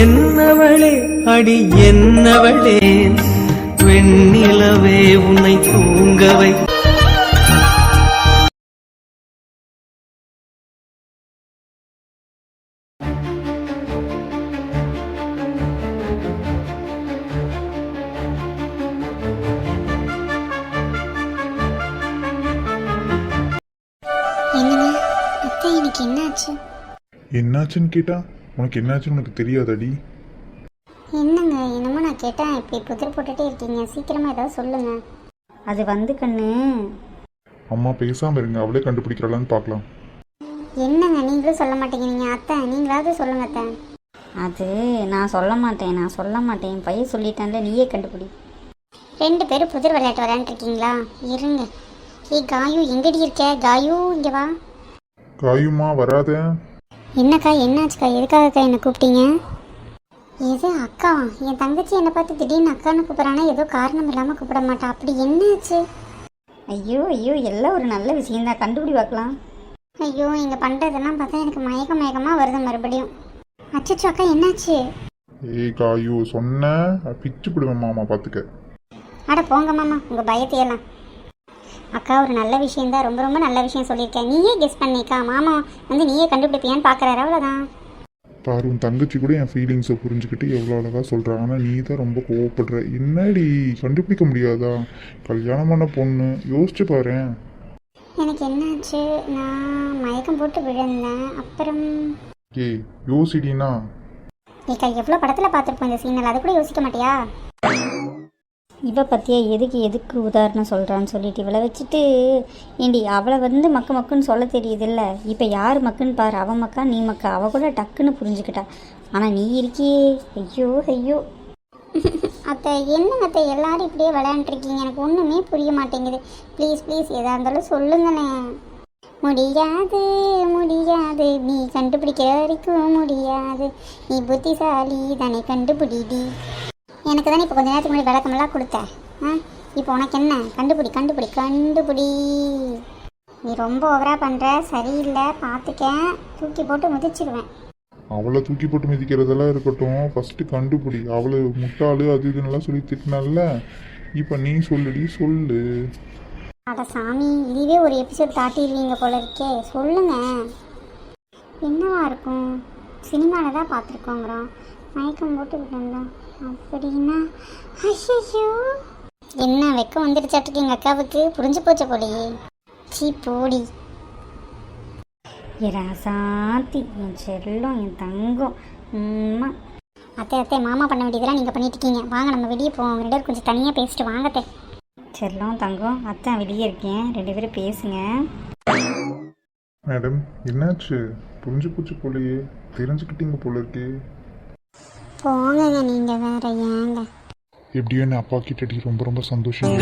என்னவளே அடி என்னவளே வெண்ணிலவே உன்னை தூங்கவை. என்னாச்சுன்னு கேட்டா உனக்கு என்னாச்சுன்னு உனக்கு தெரியாதடி. என்னங்க என்னமோ நான் கேட்டேன் இப்படி புதிர் போட்டுட்டே இருக்கீங்க, சீக்கிரமா ஏதாவது சொல்லுங்க. அது வந்து கண்ணு. அம்மா பேசாம இருங்க, அவளே கண்டுபிடிக்கிறாளான்னு பார்க்கலாம். என்னங்க நீங்களும் சொல்ல மாட்டேங்கிறீங்க அத்தை, நீங்களாவது சொல்லுங்க அத்தை. அது நான் சொல்ல மாட்டேன் பையன் சொல்லிட்டான்ல, நீயே கண்டுபிடி. 2 பேரும் புதிர் விளையாட்டு விளையாண்டுருக்கீங்களா? இருங்க. காயு எங்கடி இருக்க? காயு இங்க வா. காயுமா வராத. என்னக்கா என்னாச்சுக்கா? எதுக்காகக்கா என்னை கூப்பிட்டீங்க? எது அக்கா? என் தங்கச்சி என்னை பார்த்து திடீர்னு அக்கான்னு கூப்பிட்றானா? ஏதோ காரணம் இல்லாமல் கூப்பிட மாட்டா. அப்படி என்னாச்சு? ஐயோ எல்லாம் ஒரு நல்ல விஷயந்தான், கண்டுபிடி பார்க்கலாம். ஐயோ இங்கே பண்ணுறதெல்லாம் பார்த்தா எனக்கு மயக்கமாக வருது மறுபடியும். அச்சச்சோ அக்கா என்னாச்சு? ஏய் காயு சொன்ன பிச்சு பிடுவேன் மாமா பார்த்துக்க. அட போங்க மாமா உங்கள் பயத்தையெல்லாம். அக்கா ஒரு நல்ல விஷயந்தான், ரொம்ப ரொம்ப நல்ல விஷயம் சொல்லியிருக்கேன். நீயே கெஸ் பண்ணிக்கா, மாமா வந்து நீயே கண்டுபிடிப்பியான்னு பார்க்குறாரு, அவ்வளோதான். பாரு உன் தங்கச்சி கூட என் ஃபீலிங்ஸை புரிஞ்சுக்கிட்டு எவ்வளோ அழகாக சொல்கிறாங்க. ஆனால் நீ தான் ரொம்ப கோவப்படுற. என்னடி கண்டுபிடிக்க முடியாதா? கல்யாணம் பண்ண பொண்ணு, யோசிச்சு பாரு. எனக்கு என்னாச்சு? நான் மயக்கம் போட்டு விழுந்தேன். அப்புறம் ஏய் யோசிடினா. ஏக்கா எவ்வளோ படத்தில் பார்த்துருப்போம் இந்த சீனில், அது கூட யோசிக்க மாட்டியா? இவ பற்றியா எதுக்கு உதாரணம் சொல்கிறான்னு சொல்லிட்டு இவளை வச்சுட்டு ஏண்டி அவளை வந்து மக்குன்னு சொல்ல தெரியுதில்ல. இப்போ யார் மக்குன்னு பாரு, அவன் மக்கா நீ மக்கா, அவள் கூட டக்குன்னு புரிஞ்சுக்கிட்டா. ஆனால் நீ இருக்கியே, ஐயோ. அத்தை என்னங்க அத்தை எல்லாரும் இப்படியே விளையாண்டுருக்கீங்க, எனக்கு ஒன்றுமே புரிய மாட்டேங்குது. ப்ளீஸ் எதாக இருந்தாலும் சொல்லுங்களே. முடியாது நீ கண்டுபிடிக்க வரைக்கும் முடியாது, நீ புத்திசாலி தானே கண்டுபிடிடி. எனக்கு தானே இப்போ கொஞ்ச நேரத்துக்கு முன்னாடி விளக்கமெல்லாம் கொடுத்தேன். இப்போ உனக்கு என்ன? கண்டுபிடி. நீ ரொம்ப ஓவராக பண்ணுற, சரியில்லை, பார்த்துக்க, தூக்கி போட்டு மிதிச்சிடுவேன். அவளை தூக்கி போட்டு மிதிக்கிறதெல்லாம் இருக்கட்டும், ஃபஸ்ட்டு கண்டுபிடி. அவளை முட்டாளு அது இதுன்னெல்லாம் சொல்லி திட்டினால, இப்போ நீ சொல்லு. அட சாமி, இதுவே ஒரு எபிசோட் தாட்டிடுவீங்க போல இருக்கே. சொல்லுங்க, என்னவா இருக்கும்? சினிமாவில் தான் பார்த்துருக்கோங்கிறோம், மயக்கம் போட்டு விட்டோம்ல. அப்படின்னா ஐயோ என்ன வெக்கம் வந்துடுச்சாட்டுக்கு அக்காவுக்கு, புரிஞ்சு போச்ச போலையே. சீ போடி. என் ராசாத்தி, என் செல்லம், என் தங்கம். அத்தை மாமா பண்ண வேண்டியதெல்லாம் நீங்கள் பண்ணிட்டு இருக்கீங்க. வாங்க நம்ம வெளியே போவோம், 2 பேரும் கொஞ்சம் தனியாக பேசிட்டு வாங்கத்தே. செல்லம் தங்கம், அத்தை வெளியே இருக்கேன், 2 பேரும் பேசுங்க. மேடம் என்னாச்சு? புரிஞ்சு போச்சு போலையே, தெரிஞ்சுக்கிட்டீங்க போல இருக்கே. போங்க நீங்கள் வேற ஏங்க. எப்படியோ என்ன அப்பா கிட்டடி ரொம்ப சந்தோஷம்.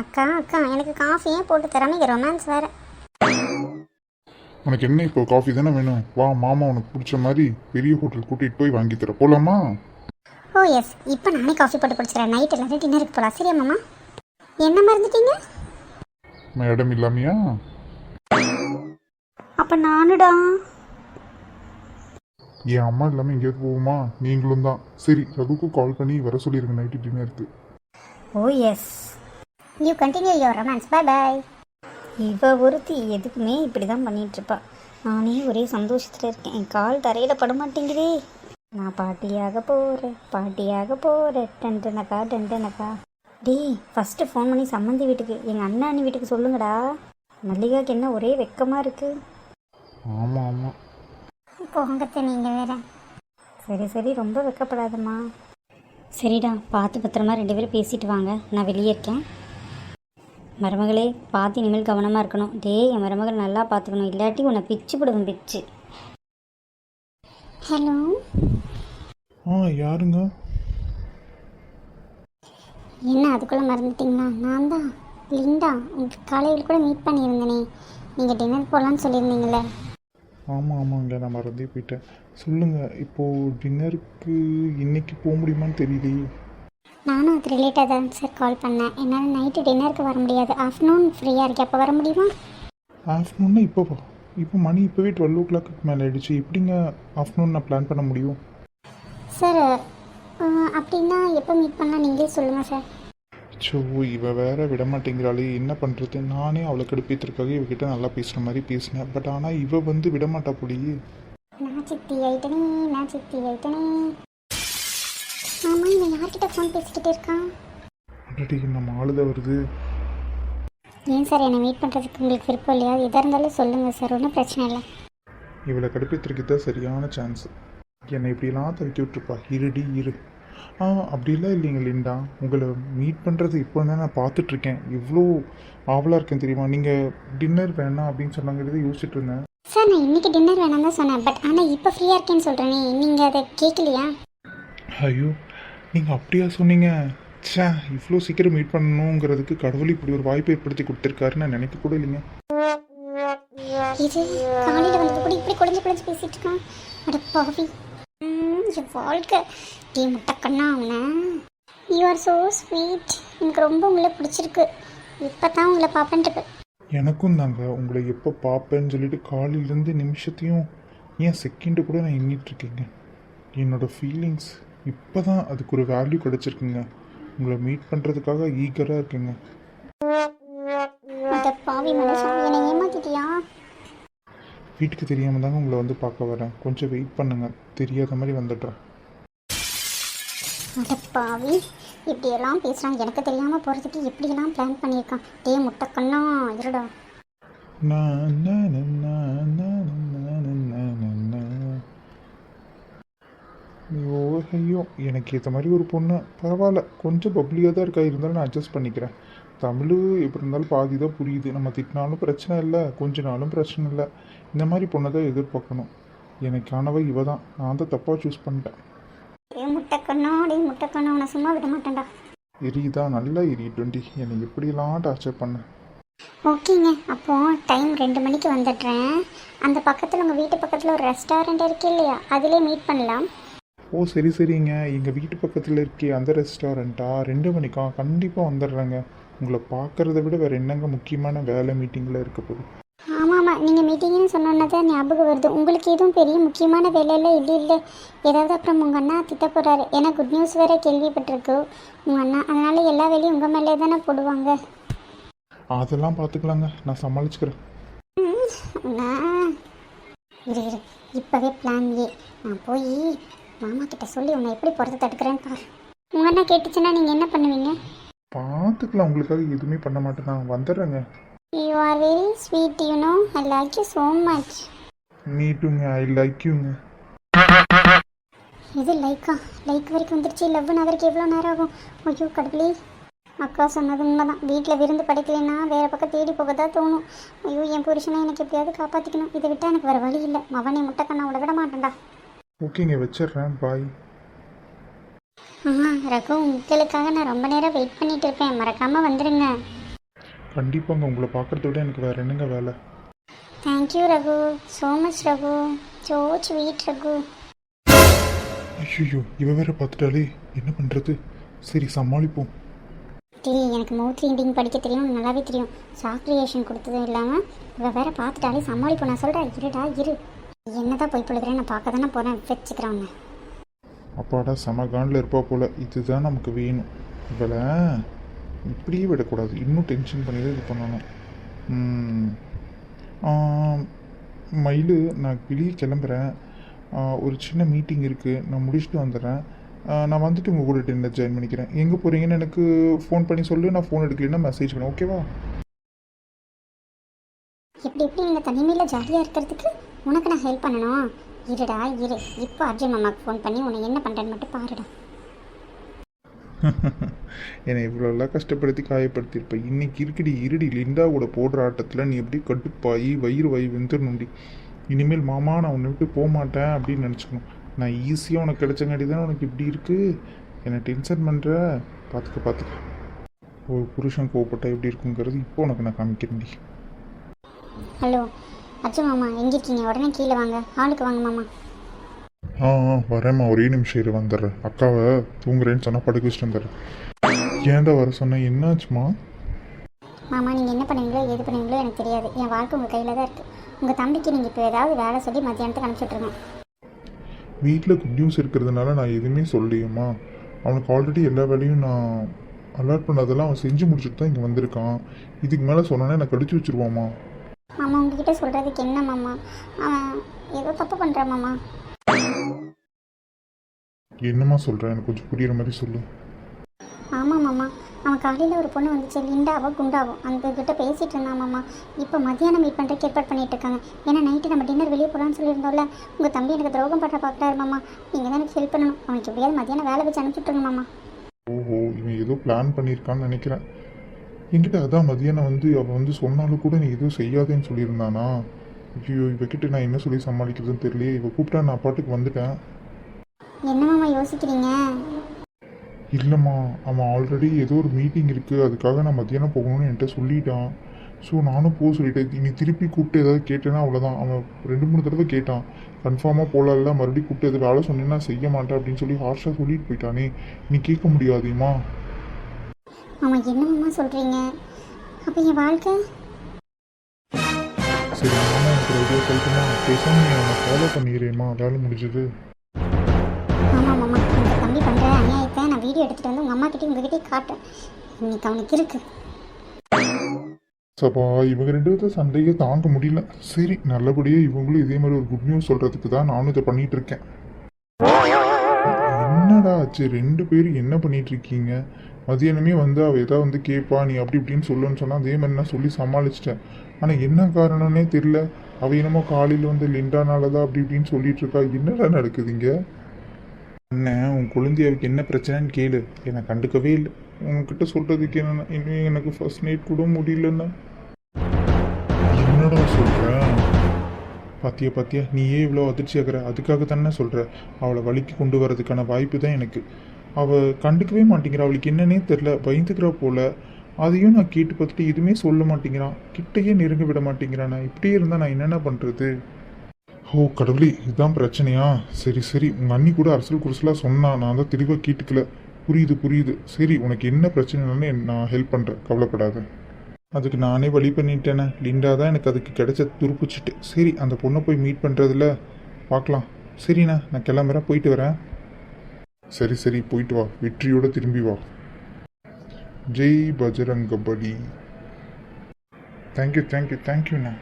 அக்கா எனக்கு காஃபியே போட்டு தராம ரொமான்ஸ் வேற. உனக்கு என்ன இப்போ காஃபி தானே வேணும்? வா மாமா உனக்கு பிடிச்ச மாதிரி பெரிய ஹோட்டல் கூட்டிகிட்டு போய் வாங்கி தர போலாமா? ஓ எஸ், இப்போ நானே காஃபி போட்டு குடிச்சிடறேன். நைட் எல்லாரும் டின்னருக்கு போகலாம். சரியா மாமா? என்ன மறந்துட்டீங்க? மேடம் இல்லாமையா? அப்போ நானுடா. என் அம்மா இல்லாமல் எங்கேயாவது போகுமா? நீங்களும் தான். சரி ரகுக்கு கால் பண்ணி வர சொல்லிடுங்க நைட்டு டின்னருக்கு. Oh yes. You continue your romance. Bye bye. இவ ஒருத்தி எதுக்குமே இப்படி தான் பண்ணிகிட்ருப்பா. நானே ஒரே சந்தோஷத்தில் இருக்கேன். என் கால் தரையில் பட மாட்டேங்குதே. நான் பாட்டியாக போகிறேன் டென்டனக்கா. டேய் ஃபஸ்ட்டு ஃபோன் பண்ணி சம்மந்தி வீட்டுக்கு, எங்கள் அண்ணி வீட்டுக்கு சொல்லுங்கடா. மல்லிகாவுக்கு என்ன ஒரே வெக்கமாக இருக்குது. ஆமாம் போங்கத்தை நீங்கள் வேற. சரி ரொம்ப வெக்கப்படாதம்மா. சரிடா, பார்த்து பத்திரமா 2 பேரும் பேசிட்டு வாங்க, நான் வெளியே இருக்கேன். மருமகளே பார்த்து இனிமேல் கவனமாக இருக்கணும். டேய் என் மருமகள் நல்லா பார்த்துக்கணும், இல்லாட்டி உன்னை பிச்சு போடுவேன் பிச்சு. ஹலோ யாருங்க? என்ன அதுக்குள்ளே மறந்துட்டீங்களா? நான் தான் லிண்டா. உங்களுக்கு காலையில் கூட மீட் பண்ணியிருந்தேனே, நீங்கள் டின்னர் போகலான்னு சொல்லியிருந்தீங்களே. ஆமாங்க நான் மறந்தே போயிட்டேன். சொல்லுங்கள், இப்போது டின்னருக்கு இன்னைக்கு போக முடியுமான்னு தெரியலையே. நானும் அது ரிலேட்டாக தான் சார் கால் பண்ணேன். என்னால் நைட்டு டின்னருக்கு வர முடியாது. ஆஃப்டர்நூன் ஃப்ரீயாக இருக்கேன். அப்போ வர முடியுமா? ஆஃப்டர்நூன்னா இப்போவா? இப்போ மணி இப்போவே 12 o'clock மேலே ஆயிடுச்சு. எப்படிங்க ஆஃப்டர்நூன் நான் பிளான் பண்ண முடியும்? சார் அப்படின்னா எப்போ மீட் பண்ணலாம் நீங்களே சொல்லுங்கள் சார். ஸோ இவ வேற விட மாட்டேங்கிறாளே, என்ன பண்ணுறது? நானே அவளை கடுப்பேற்றுக்காக இவகிட்ட நல்லா பேசுகிற மாதிரி பேசினேன். பட் ஆனால் இவ வந்து விடமாட்டா போலியே. நான் சித்தி ஆயிட்டனே. ஆமாம், இவன் யார்கிட்ட ஃபோன் பேசிக்கிட்டு இருக்கான்? ஆல்ரெடி நம்ம ஆளுதான் வருது. ஏன் சார் என்னை மீட் பண்ணுறதுக்கு உங்களுக்கு விருப்பம் இல்லையா? எதாக இருந்தாலும் சொல்லுங்கள் சார், ஒன்றும் பிரச்சனை இல்லை. இவளை கடுப்பேற்றுக்கு தான் சரியான சான்ஸ். என்னை இப்படிலாம் தவிக்க விட்டுருப்பா. இருடி இரு. அப்படிலாம் இல்லைங்க லிண்டா, உங்களை மீட் பண்ணுறது இப்போ தான் நான் பார்த்துட்ருக்கேன். இவ்வளோ ஆவலாக இருக்கேன் தெரியுமா? நீங்கள் டின்னர் வேணாம் அப்படின்னு சொன்னாங்கிறத யோசிச்சுட்டு இருந்தேன். சார் நான் இன்றைக்கி டின்னர் வேணாம் தான் சொன்னேன். பட் ஆனால் இப்போ ஃப்ரீயாக இருக்கேன்னு சொல்கிறேனே, நீங்கள் அதை கேட்கலையா? ஐயோ, நீங்கள் அப்படியா சொன்னீங்க? ச்சே, இவ்வளோ சீக்கிரம் மீட் பண்ணணுங்கிறதுக்கு கடவுள் இப்படி ஒரு வாய்ப்பை ஏற்படுத்தி கொடுத்துருக்காருன்னு நான் நினைக்க கூட இல்லைங்க. இது காலையில் வந்து கூட இப்படி குழஞ்சு பேசிகிட்டு இருக்கான். அட பாவி, என் வாழ்க்கை. டே முட்டக்கண்ணா அவனை. You are so sweet. எனக்கு ரொம்ப உங்களை பிடிச்சிருக்கு. இப்போ தான் உங்களை பார்ப்பேன்ட்டு. எனக்கும் தாங்க உங்களை எப்போ பார்ப்பேன்னு சொல்லிட்டு காலையிலேருந்து நிமிஷத்தையும் ஏன் செகண்டு கூட நான் எண்ணிட்டுருக்கேங்க. என்னோடய ஃபீலிங்ஸ் இப்போ தான் அதுக்கு ஒரு வேல்யூ கிடச்சிருக்குங்க. உங்களை மீட் பண்ணுறதுக்காக ஈகராக இருக்குங்க. அட பாவி மனுஷன், என்னை ஏமாத்திட்டியா? வீட்டுக்கு தெரியாமல் தாங்க உங்களை வந்து பார்க்க வரேன். கொஞ்சம் வெயிட் பண்ணுங்கள், தெரியாத மாதிரி வந்துடுறேன். அட பாவி, இப்படியெல்லாம் பேசுகிறான். எனக்கு தெரியாமல் போகிறதுக்கு எப்படியெல்லாம் பிளான் பண்ணியிருக்கான். டே முட்டைக்கண்ணா இருடா. ஐயோ, எனக்கு ஏற்ற மாதிரி ஒரு பொண்ணு பரவாயில்ல, கொஞ்சம் பப்ளியாக தான் இருக்கா. இருந்தாலும் நான் அட்ஜஸ்ட் பண்ணிக்கிறேன். தமிழ் எப்படி இருந்தாலும் பாதி தான் புரியுது. நம்ம திட்டினாலும் பிரச்சனை இல்லை, கொஞ்ச நாளும் பிரச்சனை இல்லை. இந்த மாதிரி பொண்ணை தான் எதிர்பார்க்கணும். எனக்கானவ இவ தான். நான் தான் தப்பாக சூஸ் பண்ணிட்டேன். டே முட்டைக்கண்ணா உன்னை சும்மா விட மாட்டேன்டா. எரியுதா? நல்லா எரியட்டுண்டி. என்னை எப்படியெல்லாம் டார்ச்சர் பண்ண. ஓகேங்க, அப்போது டைம் 2 மணிக்கு வந்துடுறேன். அந்த பக்கத்தில் உங்கள் வீட்டு பக்கத்தில் ஒரு ரெஸ்டாரண்ட் இருக்கு இல்லையா, அதிலே மீட் பண்ணலாம். ஓ சரி சரிங்க. எங்கள் வீட்டு பக்கத்தில் இருக்கே அந்த ரெஸ்டாரண்ட்டா? 2 மணிக்கா? கண்டிப்பாக வந்துடுறேங்க. உங்களை பார்க்குறத விட வேறு என்னங்க முக்கியமான வேலை மீட்டிங்கில் இருக்க போகுது. ஆமாம், நீங்கள் மீட்டிங்னு சொன்னோன்னா தான் ஞாபகம் வருது. உங்களுக்கு எதுவும் பெரிய முக்கியமான வேலையெல்லாம் இல்லை. ஏதாவது அப்புறம் உங்கள் அண்ணா திட்ட போகிறாரு. ஏன்னா குட் நியூஸ் வேறு கேள்விப்பட்டிருக்கு உங்கள் அண்ணா. அதனால் எல்லா வேலையும் உங்கள் மேலே தானே போடுவாங்க. அதெல்லாம் பார்த்துக்கலாங்க, நான் சமாளிச்சுக்கிறேன். இரு இப்போவே பிளான் ஏ. நான் போய் மாமா கிட்ட சொல்லி உன்னை எப்படி பொறுத்து தடுக்கிறேன்னு பாரு. உங்கள் அண்ணா கேட்டுச்சுன்னா நீங்கள் என்ன பண்ணுவீங்க? பார்த்துக்கலாம், உங்களுக்காக எதுவுமே பண்ண மாட்டேன். நான் வந்துடுறேங்க. You are very sweet, you know. I like you so much. மீட்டுங்க. ஐ லைக் யூங்க. இது லைக்கா? லைக் வரைக்கும் வந்துருச்சு. லவ்னு அவருக்கு எவ்வளோ நேரம் ஆகும்? ஐயோ கடவுளே. அக்கா சொன்னது உண்மைதான். வீட்டில் விருந்து படைக்கலைன்னா வேறு பக்கம் தேடி போக தான் தோணும். ஐயோ, என் புருஷனை எனக்கு எப்படியாவது காப்பாற்றிக்கணும். இதை விட்டால் எனக்கு வேறு வழி இல்லை. மவனே முட்டைக்கண்ணா விட மாட்டேன்டா. ஓகேங்க, வச்சிடுறேன். பாய். ரகு, உங்களுக்காக நான் ரொம்ப நேரம் வெயிட் பண்ணிட்டு இருப்பேன். மறக்காமல் வந்துடுங்க. கண்டிப்பாங்க, உங்களை பார்க்குறத விட எனக்கு வேறு என்னங்க வேலை. Thank you Raghu, so much Raghu. So sweet Raghu. ஐயோ, இவ வேற பார்த்துட்டாலே என்ன பண்ணுறது? சரி, சமாளிப்போம். எனக்கு மவுத் ரீடிங் படிக்க தெரியும், நல்லாவே தெரியும். சாக் கிரியேஷன் கொடுத்ததும் இல்லாமல் இவ வேற பார்த்துட்டாலே சமாளிப்போம். நான் சொல்கிறேன், இருடா இரு. என்னதான் போய் பொழுதுறேன், நான் பார்க்க தானே போகிறேன். வச்சுக்கிறேன் உன்னை. அப்பாடா, சமகாண்டில் இருப்பா போல். இதுதான் நமக்கு வேணும். இவளை இப்படியே விடக்கூடாது. இன்னும் டென்ஷன் பண்ணி தான் இது பண்ணணும். மயிலு, நான் வெளியே கிளம்புறேன். ஒரு சின்ன மீட்டிங் இருக்குது, நான் முடிச்சுட்டு வந்துடுறேன். நான் வந்துட்டு உங்கள் கூட டின்னர் ஜாயின் பண்ணிக்கிறேன். எங்கே போகிறீங்கன்னு எனக்கு ஃபோன் பண்ணி சொல்லு. நான் ஃபோன் எடுக்கலைன்னா மெசேஜ் பண்ணேன், ஓகேவா? எப்படி நீங்கள் தனிமையில் ஜாலியாக இருக்கிறதுக்கு உனக்கு நான் ஹெல்ப் பண்ணணும். இருடா இரு. இப்போ அர்ஜுன் மாமாவுக்கு ஃபோன் பண்ணி உன்னை என்ன பண்ணுறேன்னு மட்டும் பாருடா. என்னை இவ்வளோலாம் கஷ்டப்படுத்தி காயப்படுத்தியிருப்பேன். இன்னைக்கு இருக்குடி இருடி. லிண்டா கூட போடுற ஆட்டத்தில் நீ எப்படி கட்டுப்பாயி வயிறு வெந்துடணுண்டி. இனிமேல் மாமா நான் உன்னை விட்டு போக மாட்டேன் அப்படின்னு நினச்சிக்கணும். நான் ஈஸியாக உனக்கு கிடைச்சங்காட்டி தான் உனக்கு இப்படி இருக்குது. என்னை டென்ஷன் பண்ணுற. பார்த்துக்க. ஒரு புருஷன் கோவப்பட்டா எப்படி இருக்குங்கிறது இப்போ உனக்கு நான் காமிக்கிறேன்டி. ஹலோ அர்ஜுன் மாமா, எங்கே இருக்கீங்க? உடனே கீழே வாங்க, ஹாலுக்கு வாங்க மாமா. வரேம்மா, ஒரே நிமிஷம் இரு, வந்துடுறேன். அக்காவை தூங்குறேன்னு சொன்னால் படுக்க வச்சுட்டு வந்துடுறேன். ஏன்டா வர சொன்னேன், என்னாச்சுமா? மாமா நீங்கள் என்ன பண்ணுவீங்களோ எது பண்ணுவீங்களோ எனக்கு தெரியாது. என் வாழ்க்கை உங்கள் கையில் தான் இருக்குது. உங்கள் தம்பிக்கு நீங்கள் இப்போ ஏதாவது வேலை சொல்லி மத்தியானத்துக்கு அனுப்பிச்சுட்ருங்க. வீட்டில் குட் நியூஸ் இருக்கிறதுனால நான் எதுவுமே சொல்லியம்மா. அவனுக்கு ஆல்ரெடி எல்லா வேலையும் நான் அலர்ட் பண்ணதெல்லாம் அவன் செஞ்சு முடிச்சுட்டு தான் இங்கே வந்திருக்கான். இதுக்கு மேலே சொன்னானே நான் கடிச்சு வச்சுருவாம்மா. மாமா உங்ககிட்ட சொல்கிறதுக்கு என்ன மாமா, அவன் ஏதோ தப்பு பண்ணுறான் மாமா. என்னம்மா சொல்கிறேன், எனக்கு கொஞ்சம் புரியுற மாதிரி சொல்லு. ஆமாம் மாமா, அவன் காலையில் ஒரு பொண்ணு வந்துச்சு, லிண்டாவோ குண்டாவோ, அந்த கிட்ட பேசிகிட்டு இருந்தான் மாமா. இப்போ மத்தியானம் மீட் பண்ணுறதுக்கு ஏற்பாடு பண்ணிட்டு இருக்காங்க. ஏன்னா நைட்டு நம்ம டின்னர் வெளியே போகலான்னு சொல்லியிருந்தோம்ல. உங்கள் தம்பி எனக்கு துரோகம் பண்ணுற பார்க்குறாரு மாமா. நீங்கள் தான் எனக்கு ஹெல்ப் பண்ணணும். அவனுக்கு எப்படியாவது மத்தியானம் வேலை வச்சு அனுப்பிச்சுட்ருங்க மாமா. ஓஹோ, இவன் ஏதோ பிளான் பண்ணியிருக்கான்னு நினைக்கிறேன். என்கிட்ட அதான் மதியானம் வந்து அவன் வந்து சொன்னாலும் கூட நீ எதுவும் செய்யாதேன்னு சொல்லியிருந்தானா? ஐயோ, இவகிட்ட நான் என்ன சொல்லி சமாளிக்கிறதுன்னு தெரியலையே. இவ கூப்பிட்டா நான் பாட்டுக்கு வந்துட்டேன். என்ன மாமா யோசிக்கிறீங்க? இல்லைம்மா, அவன் ஆல்ரெடி ஏதோ ஒரு மீட்டிங் இருக்குது, அதுக்காக நான் மத்தியானம் போகணும்னு என்கிட்ட சொல்லிட்டான். ஸோ நானும் போக சொல்லிட்டேன். நீ திருப்பி கூப்பிட்டு ஏதாவது கேட்டேன்னா அவ்வளோதான். அவன் 2-3 தடவை கேட்டான், கன்ஃபார்மாக போகலாம்ல, மறுபடியும் கூப்பிட்டு எது வேலை சொன்னேன்னா செய்ய மாட்டேன் அப்படின்னு சொல்லி ஹார்ஷாக சொல்லிட்டு போயிட்டானே. நீ கேட்க முடியாதேம்மா. மாமா என்ன மாமா சொல்கிறீங்க? அப்போ என் வாழ்க்கை? சரி மாமா, எனக்கு ஒரு ஐடியா சொல்லிட்டுமா, பேசாமல் நீ அவனை ஃபாலோ பண்ணிடுறேம்மா, வேலை முடிஞ்சது. ஆமாம் மாமா, உங்கள் தம்பி பண்ணுற அநியாயத்தை நான் வீடியோ எடுத்துகிட்டு வந்து உங்கள் அம்மாக்கிட்டே உங்ககிட்டே காட்டுறேன். இன்னைக்கு அவனுக்கு இருக்கு. சப்பா, இவங்க 2 பேர்த்த சண்டையே தாங்க முடியல. சரி, நல்லபடியாக இவங்களும் இதே மாதிரி ஒரு குட் நியூஸ் சொல்கிறதுக்கு தான் நானும் இதை பண்ணிகிட்டு இருக்கேன். என்னடா ஆச்சு, 2 பேரும் என்ன பண்ணிட்டு இருக்கீங்க? மதியானமே வந்து அவள் ஏதாவது வந்து கேட்பா, நீ அப்படி இப்படின்னு சொல்லுன்னு சொன்னால் அதே மாதிரி நான் சொல்லி சமாளிச்சிட்டேன். ஆனால் என்ன காரணம்னே தெரியல. அவள் என்னமோ காலையில் வந்து லிண்டானால தான் அப்படி இப்படின்னு சொல்லிட்டு இருக்கா. என்னடா நடக்குதுங்க? அண்ணன், உன் குழந்தையாவுக்கு என்ன பிரச்சனைன்னு கேளு. என்னை கண்டுக்கவே இல்லை. உங்ககிட்ட சொல்கிறதுக்கு என்னென்ன, இன்னும் எனக்கு ஃபர்ஸ்ட் நைட் கூட முடியலன்னா. என்னடா சொல்கிறேன்? பாத்தியா நீயே இவ்வளோ அதிர்ச்சி ஆகிற. அதுக்காக தானே சொல்கிற. அவளை வழிக்கு கொண்டு வரதுக்கான வாய்ப்பு தான் எனக்கு. அவள் கண்டுக்கவே மாட்டேங்கிறா. அவளுக்கு என்னன்னே தெரில, பயந்துக்கிறா போல. அதையும் நான் கேட்டு பார்த்துட்டு எதுவுமே சொல்ல மாட்டேங்கிறான். கிட்டையே நெருங்க விட மாட்டேங்கிறான். நான் இப்படியே இருந்தால் நான் என்னென்ன பண்ணுறது? ஓ கடவுளே, இதுதான் பிரச்சனையா? சரி, உங்கள் அண்ணி கூட அரசல் குரசலாக சொன்னா, நான் தான் தெளிவாக கேட்டுக்கல. புரியுது. சரி, உனக்கு என்ன பிரச்சனைனாலும் நான் ஹெல்ப் பண்ணுறேன், கவலைப்படாத. அதுக்கு நானே வழி பண்ணிட்டேனே. லிண்டா தான் எனக்கு அதுக்கு கிடைச்ச துருப்பிச்சிட்டு. சரி, அந்த பொண்ணை போய் மீட் பண்ணுறதுல பார்க்கலாம். சரிண்ணா, நான் கிளம்புறேன், போயிட்டு வரேன். சரி, போயிட்டு வா, வெற்றியோடு திரும்பி வா. ஜெய் பஜரங்கபலி. தேங்க்யூண்ணா.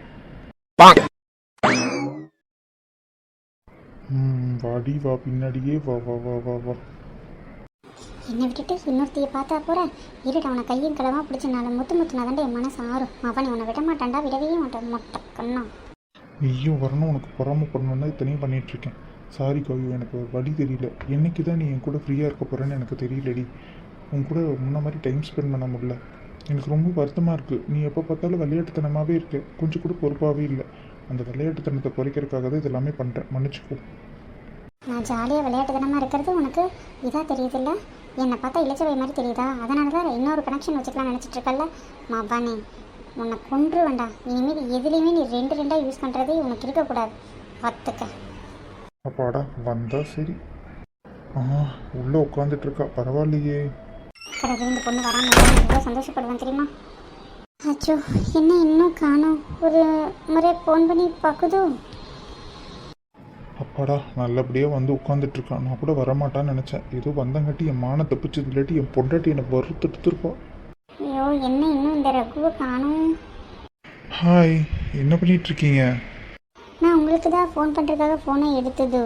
வாடி வா, பின்னாடியே வா. என்னை விட்டுட்டு இன்னொருத்தையை பார்த்தா போகிறேன். இருட்டு அவனை கையும் கிளமா பிடிச்சனால முத்துனா தாண்டா என் மனசு ஆறும். அவனை உன்னை விட மாட்டான்டா, விடவே மாட்டான். மொட்டை கண்ணா, நீயும் வரணும். உனக்கு பொறாமப்படணுன்னு தான் இத்தனையும் பண்ணிகிட்ருக்கேன். சாரி கவி, எனக்கு வழி தெரியல. என்னைக்கு தான் நீ என் கூட ஃப்ரீயாக இருக்க போகிறேன்னு எனக்கு தெரியலடி. உன் கூட முன்ன மாதிரி டைம் ஸ்பெண்ட் பண்ண முடியல. எனக்கு ரொம்ப வருத்தமாக இருக்குது. நீ எப்போ பார்த்தாலும் விளையாட்டுத்தனமாகவே இருக்க, கொஞ்சம் கூட பொறுப்பாகவே இல்லை. அந்த விளையாட்டுத்தனத்தை குறைக்கிறதுக்காக தான் இதெல்லாமே பண்ணுறேன், மன்னிச்சுக்கோ. நான் ஜாலியாக விளையாட்டுத்தனமாக இருக்கிறது உனக்கு இதாக தெரியுதுல்ல? என்னை பார்த்தா இளைச்சவை மாதிரி தெரியுதா? அதனால தான் இன்னொரு கனெக்ஷன் வச்சுக்கலாம் நினச்சிட்டு இருக்கல. மாபானே, உன்னை கொன்று வேண்டாம். இனிமேல் எதுலேயுமே நீ 2 யூஸ் பண்ணுறதே உனக்கு இருக்கக்கூடாது, பார்த்துக்க. அப்பாடா, வந்தா சரி. உள்ளே உட்காந்துட்டு இருக்கா, பரவாயில்லையே. கடவுள், இந்த பொண்ணு வராமல் எவ்வளோ சந்தோஷப்படுவேன் தெரியுமா? அச்சோ, என்ன இன்னும் காணோம்? ஒரு முறை ஃபோன் பண்ணி பார்க்குதோ? அப்பாடா, நல்லபடியாக வந்து உட்காந்துட்டு இருக்கான். நான் கூட வரமாட்டான்னு நினச்சேன். ஏதோ வந்தங்காட்டி என் மான தப்பிச்சது, இல்லாட்டி என் பொண்டாட்டி என்னை வறுத்துட்டுருப்பா. ஐயோ, என்ன இன்னும் இந்த ரகுவை காணோம்? ஹாய், என்ன பண்ணிட்டு இருக்கீங்க? நான் உங்களுக்கு தான் ஃபோன் பண்ணுறதுக்காக ஃபோனை எடுத்தது.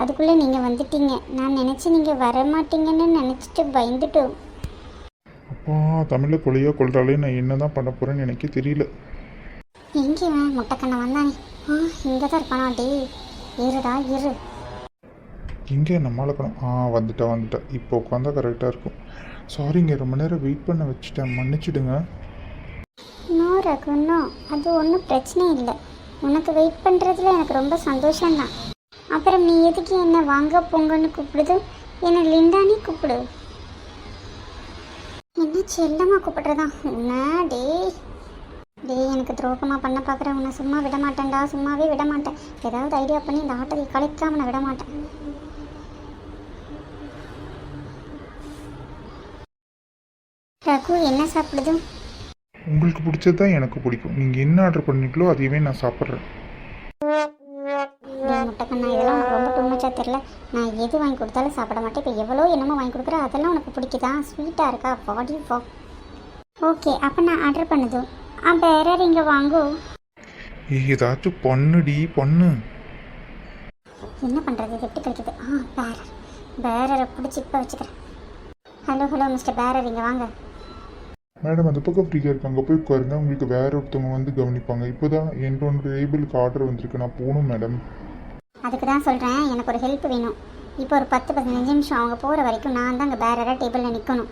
அதுக்குள்ளே நீங்கள் வந்துட்டீங்க. நான் நினச்சி நீங்கள் வர மாட்டீங்கன்னு நினச்சிட்டு பயந்துட்டோம். அப்பா, தமிழில் கொலையோ கொள்றாலே நான் என்ன தான் பண்ண போகிறேன்னு எனக்கே தெரியல. எங்கே முட்டைக்கண்ணை வந்தானே? இங்கே தான் இருப்பானா? டே இருடா இரு. இங்கே நம்மளால் வந்துட்டா. இப்போ உட்காந்தா கரெக்டாக இருக்கும். சாரிங்க, ரொம்ப நேரம் வெயிட் பண்ண வச்சுட்டேன், மன்னிச்சிடுங்க. நோ ரகு, நோ, அது ஒன்றும் பிரச்சனை இல்லை. உனக்கு வெயிட் பண்ணுறதுல எனக்கு ரொம்ப சந்தோஷம்தான். அப்புறம் நீ எதுக்கு என்ன வாங்க போங்கன்னு கூப்பிடுது? என்னை லிண்டானே கூப்பிடு. என்ன செல்லமாக கூப்பிடுறதா உன்ன? டே எனக்கு துரோகமாக பண்ண பார்க்குறேன். உன்னை சும்மா விட மாட்டேன்டா, சும்மாவே விட மாட்டேன். ஏதாவது ஐடியா பண்ணி இந்த ஆட்டத்தை கலைக்காம நான் விட மாட்டேன். என்ன சாப்பிடுது? உங்களுக்கு பிடிச்சது தான் எனக்கு பிடிக்கும். நீங்கள் என்ன ஆர்டர் பண்ணீங்களோ அதையவே நான் சாப்பிட்றேன். முட்டைக்கண்ணா, இதெல்லாம் உனக்கு ரொம்ப டூ மச்சா தெரியல. நான் எது வாங்கி கொடுத்தாலும் சாப்பிட மாட்டேன். இப்போ எவ்வளோ என்னமோ வாங்கி கொடுக்குறேன், அதெல்லாம் உனக்கு பிடிக்குதா? ஸ்வீட்டாக இருக்கா? பாடி பா. ஓகே, அப்போ நான் ஆர்டர் பண்ணது வேற இங்கே வாங்கு. ஏதாச்சும் பண்ணுடி பண்ணு. என்ன பண்ணுறது? இது எப்படி கிடைக்குது? பேரரை பிடிச்சி இப்போ வச்சுக்கிறேன். ஹலோ மிஸ்டர் பேரர், இங்கே வாங்க. மேடம் அந்த பக்கம் ஃப்ரீயாக இருக்கு, அங்கே போய் உட்காருங்க. உங்களுக்கு வேற ஒருத்தவங்க வந்து கவனிப்பாங்க. இப்போ தான் என்னோட டேபிளுக்கு ஆர்டர் வந்திருக்கு, நான் போகணும் மேடம். அதுக்கு தான் சொல்கிறேன், எனக்கு ஒரு ஹெல்ப் வேணும். இப்போ ஒரு 10-15 நிமிஷம் அவங்க போகிற வரைக்கும் நான் தான் அங்கே பேரராக டேபிளில் நிற்கணும்.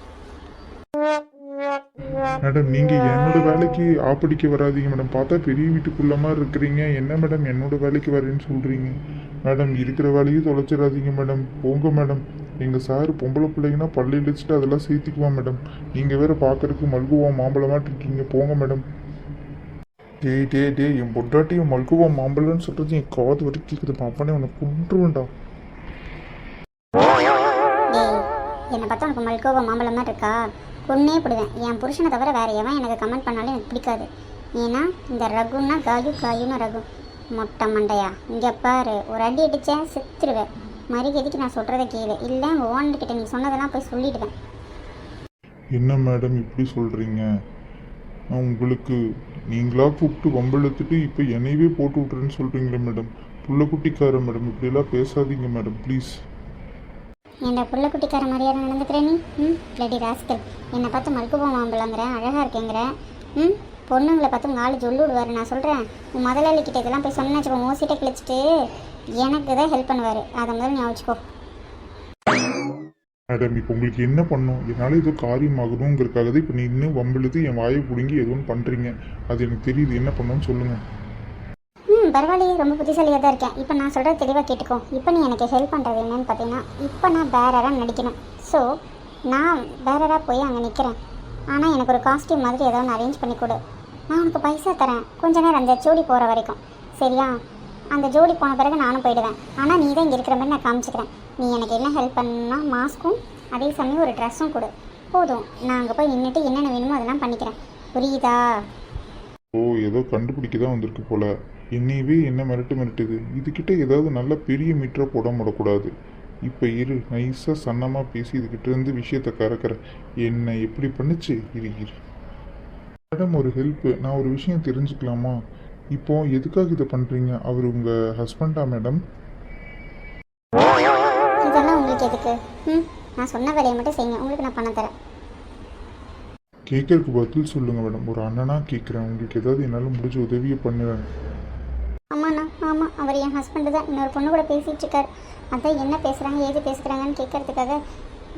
மேடம் நீங்கள் என்னோட வேலைக்கு ஆப்படிக்க வராதீங்க மேடம். பார்த்தா பெரிய வீட்டுக்குள்ள மாதிரி இருக்கிறீங்க. என்ன மேடம் என்னோட வேலைக்கு வரேன்னு சொல்கிறீங்க? மேடம் இருக்கிற வேலையும் தொலைச்சிடாதீங்க மேடம். போங்க மேடம். எங்கள் சார் பொம்பளை பிள்ளைங்கன்னா பள்ளி இழிச்சிட்டு அதெல்லாம் சேர்த்துக்குவான் மேடம். நீங்கள் வேறு பார்க்கறதுக்கு மல்குவா மாம்பழமாட்டு இருக்கீங்க. போங்க மேடம். டே என் பொட்டாட்டியும் மல்குவா மாம்பழம்னு சொல்கிறது என் காது வரைக்கும் கேட்குது. பாப்பானே உன்னை கொன்றுவேன்டா. என்னை பார்த்தா உனக்கு மல்கோவா மாம்பழம் தான் இருக்கா? கொன்னே போடுவேன். என் புருஷனை தவிர வேறு எவன் எனக்கு கமெண்ட் பண்ணாலும் எனக்கு பிடிக்காது. ஏன்னா இந்த ரகுன்னா காயுன்னு ரகு. மொட்டை மண்டையா, இங்கே பாரு, ஒரு அடி அடித்தேன் செத்துருவேன். மரிகதிக்கு நான் சொல்கிறத கேளு, இல்லை உங்கள் ஓனர்கிட்ட நீ சொன்னதெல்லாம் போய் சொல்லிடுவேன். என்ன மேடம் இப்படி சொல்கிறீங்க? நான் உங்களுக்கு நீங்களா கூப்பிட்டு வம்பிழுத்துட்டு இப்போ என்னையவே போட்டு விட்றேன்னு சொல்கிறீங்களே மேடம். புள்ளக்குட்டிக்கார மேடம், இப்படியெல்லாம் பேசாதீங்க மேடம் ப்ளீஸ். என்னோட புள்ளக்குட்டிக்கார மாதிரியாக நடந்துக்கிறேன் நீ? Bloody rascal. என்னை பார்த்து மல்குவா மாம்பழங்கிறேன், அழகாக இருக்கேங்கிறேன். பொண்ணுங்களை பார்த்து உங்கள் ஆள் சொல்லி விடுவார். நான் சொல்கிறேன், உன் முதலாளிக்கிட்ட இதெல்லாம் போய் சொன்னா வச்சுக்கோ, மோசிட்டை கிழிச்சிட்டு எனக்கு தான் ஹெல்ப் பண்ணுவார். அதை முதல்ல நீ வச்சுக்கோ. மேடம் இப்போ உங்களுக்கு என்ன பண்ணும்? என்னால் ஏதோ காரியமாகணுங்கிறதுக்காக தான் இப்போ நீ இன்னும் வம்பிழுத்து என் வாயை பிடுங்கி எதுவும் ஒன்று பண்ணுறீங்க. அது எனக்கு தெரியுது. என்ன பண்ணணும்னு சொல்லுங்கள். பரவாயில்லையே, ரொம்ப புத்திசாலியாக தான் இருக்கேன். இப்போ நான் சொல்கிறது தெளிவாக கேட்டுக்கோ. இப்போ நீ எனக்கு ஹெல்ப் பண்ணுறது என்னன்னு பார்த்தீங்கன்னா, இப்போ நான் பேரராக நடிக்கணும். ஸோ நான் பேரராக போய் அங்கே நிற்கிறேன். ஆனால் எனக்கு ஒரு காஸ்டியூம் மாதிரி ஏதோ ஒன்று அரேஞ்ச் பண்ணி கொடு. நான் உனக்கு பைசா தரேன், கொஞ்ச நேரம் அந்த ஜோடி போகிற வரைக்கும். சரியா? அந்த ஜோடி போன பிறகு நானும் போயிடுவேன். ஆனால் நீ தான் இங்கே இருக்கிற மாதிரி நான் காமிச்சிக்கிறேன். நீ எனக்கு என்ன ஹெல்ப் பண்ணணும்னா மாஸ்க்கும் அதே சமயம் ஒரு ட்ரெஸ்ஸும் கொடு. போதும், நான் அங்கே போய் நின்றுட்டு என்னென்ன வேணுமோ அதெல்லாம் பண்ணிக்கிறேன். புரியுதா? ஓ, ஏதோ கண்டுபிடிக்க தான் வந்திருக்கு போல. என்னையவே என்ன மிரட்டுது. இதுக்கிட்ட ஏதாவது நல்ல பெரிய மீட்டரை போட முடக்கூடாது. இப்போ இரு, நைஸாக சன்னமாக பேசி இதுக்கிட்ட இருந்து விஷயத்தை கறக்கிறேன். என்ன எப்படி பண்ணுச்சு? இரு. மேடம் ஒரு ஹெல்ப்பு, நான் ஒரு விஷயம் தெரிஞ்சுக்கலாமா? இப்போ எதுக்காக இதை பண்ணுறீங்க? அவர் உங்கள் ஹஸ்பண்டா மேடம்? இதெல்லாம் உங்களுக்கு எதுக்கு? நான் சொன்ன வேலையை மட்டும் செய்யுங்க, உங்களுக்கு நான் பணம் தரேன். கேட்கறதுக்கு பதில் சொல்லுங்கள் மேடம். ஒரு அண்ணனாக கேட்குறேன். உங்களுக்கு ஏதாவது என்னால் முடிஞ்ச உதவியை பண்ணுவேன். ஆமாண்ணா, ஆமாம், அவர் என் ஹஸ்பண்டு தான். இன்னொரு பொண்ணு கூட பேசிகிட்டு இருக்கார். அதான் என்ன பேசுகிறாங்க ஏது பேசுகிறாங்கன்னு கேட்கறதுக்காக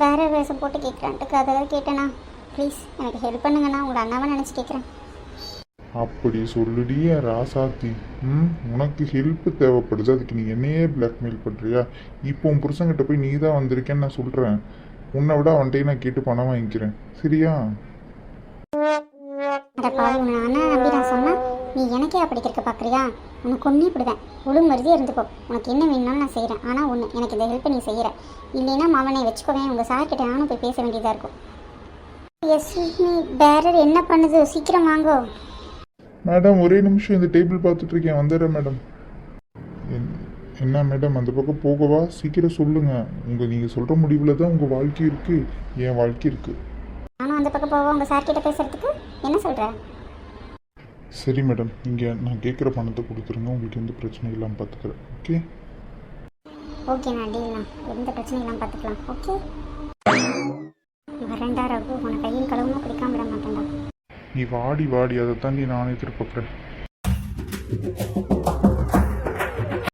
வேற வேஷம் போட்டு கேட்குறான்ட்டுக்கு அதை கேட்டேண்ணா. ப்ளீஸ் எனக்கு ஹெல்ப் பண்ணுங்கண்ணா, உங்களை அண்ணாவை நினச்சி கேட்குறேன். அப்படி சொல்லுடியே ராசாத்தி. உனக்கு ஹெல்ப் தேவைப்படுது, அதுக்கு நீ என்னையே பிளாக்மெயில் பண்ணுறியா? இப்போ உன் புருஷங்கிட்ட போய் நீ தான் வந்திருக்கேன்னு நான் சொல்கிறேன். உன்னை விட அவன்கிட்டயே நான் கேட்டு பணம் வாங்கிக்கிறேன். சரியா? அட பாவி, உன்னை அண்ணா நம்பி நான் சொன்னால் நீ எனக்கே அப்படி இருக்க பார்க்குறியா? உனக்கு ஒன்றே விடுவேன். ஒழுங்கு மருதியாக இருந்துக்கோ. உனக்கு என்ன வேணும்னாலும் நான் செய்கிறேன். ஆனால் ஒன்று, எனக்கு இந்த ஹெல்ப்பை நீ செய்கிற. இல்லைன்னா மாவனை வச்சுக்கோவேன். உங்கள் சார்கிட்ட நானும் போய் பேச வேண்டியதாக இருக்கும். எஸ் மீ பேரர், என்ன பண்ணுது? சீக்கிரம் வாங்கோ. மேடம் ஒரே நிமிஷம், இந்த டேபிள் பார்த்துட்டு இருக்கேன், வந்துடுறேன் மேடம். என்ன மேடம் அந்த பக்கம் போகவா? சீக்கிரம் சொல்லுங்கள். நீங்கள் சொல்கிற முடிவில் தான் உங்கள் வாழ்க்கை இருக்குது, என் வாழ்க்கை இருக்குது. நானும் அந்த பக்கம் போவோம் உங்கள் சார்கிட்ட பேசுகிறதுக்கு. என்ன சொல்கிறேன்? சரி மேடம், நீங்கள் நான் கேட்குற பணத்தை கொடுத்துருங்க. உங்களுக்கு எந்த பிரச்சனையும் இல்லாமல் பார்த்துக்கிறேன். ஓகே? ஓகே, நான் டீல்லாம் எந்த பிரச்சனையும் இல்லாமல் பார்த்துக்கலாம். ஓகே? வரேன்டா ரகு, உன கையில் கழுவுமா பிடிக்காம விட மாட்டேன்டா. நீ வாடி அதை தாண்டி நானே எதிர்பார்க்குறேன்.